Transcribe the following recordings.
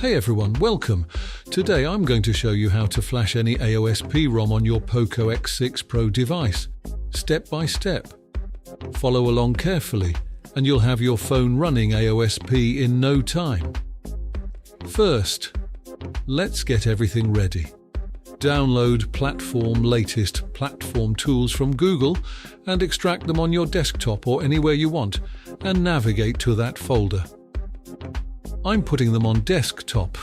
Hey everyone, welcome! Today I'm going to show you how to flash any AOSP ROM on your POCO X6 Pro device, step by step. Follow along carefully and you'll have your phone running AOSP in no time. First, let's get everything ready. Download latest platform tools from Google and extract them on your desktop or anywhere you want and navigate to that folder. I'm putting them on desktop.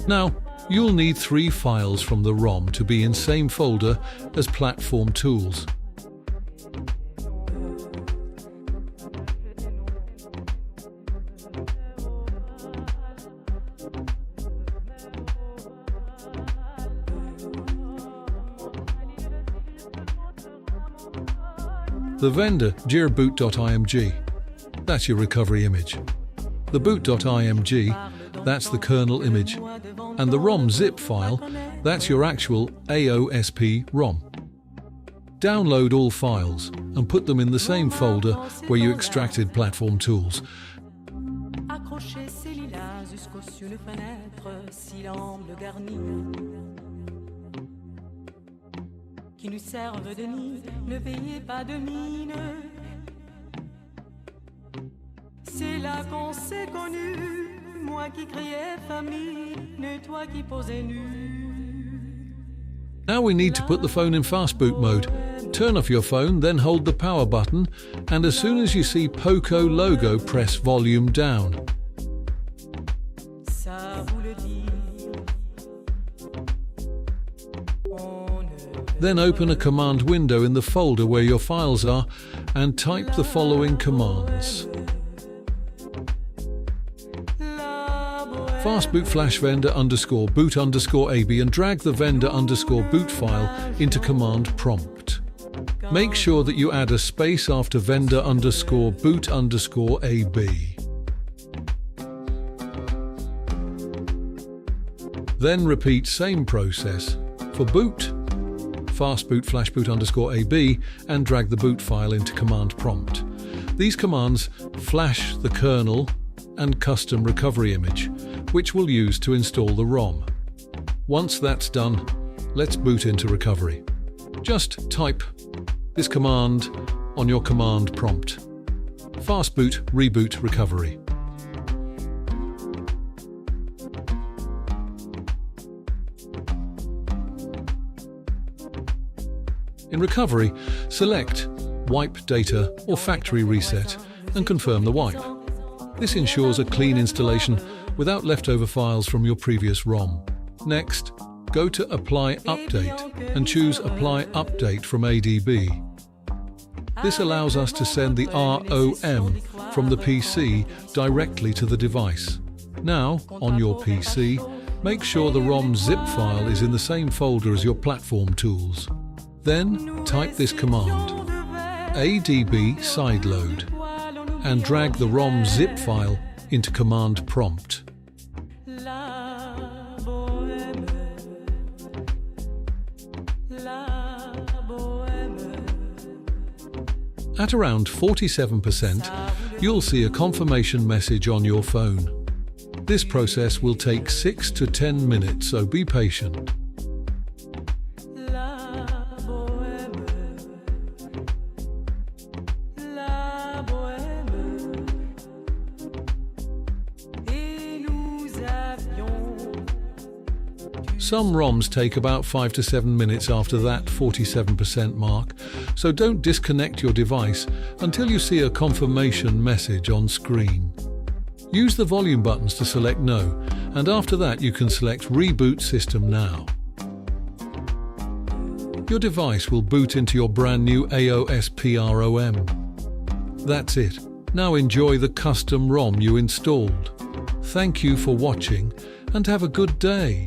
Now, you'll need 3 files from the ROM to be in same folder as platform tools. The vendor, boot.img, that's your recovery image. The boot.img, that's the kernel image. And the rom.zip file, that's your actual AOSP ROM. Download all files and put them in the same folder where you extracted platform tools. Qui nous servent de nid, ne payez pas de mine. C'est là qu'on s'est connus, moi qui criais famine, et toi qui posais nu. Now we need to put the phone in fastboot mode. Turn off your phone, then hold the power button, and as soon as you see POCO logo, press volume down. Then open a command window in the folder where your files are and type the following commands. Fastboot flash vendor _ boot _ AB and drag the vendor _ boot file into command prompt. Make sure that you add a space after vendor _ boot _ AB. Then repeat same process for boot, fastboot flashboot _ AB and drag the boot file into command prompt. These commands flash the kernel and custom recovery image, which we'll use to install the ROM. Once that's done, let's boot into recovery. Just type this command on your command prompt. Fastboot reboot recovery. In recovery, select Wipe Data or Factory Reset and confirm the wipe. This ensures a clean installation without leftover files from your previous ROM. Next, go to Apply Update and choose Apply Update from ADB. This allows us to send the ROM from the PC directly to the device. Now, on your PC, make sure the rom.zip file is in the same folder as your platform tools. Then type this command, ADB sideload, and drag the rom.zip file into command prompt. At around 47%, you'll see a confirmation message on your phone. This process will take 6 to 10 minutes, so be patient. Some ROMs take about 5 to 7 minutes after that 47% mark, so don't disconnect your device until you see a confirmation message on screen. Use the volume buttons to select No, and after that you can select Reboot System Now. Your device will boot into your brand new AOSP ROM. That's it. Now enjoy the custom ROM you installed. Thank you for watching and have a good day.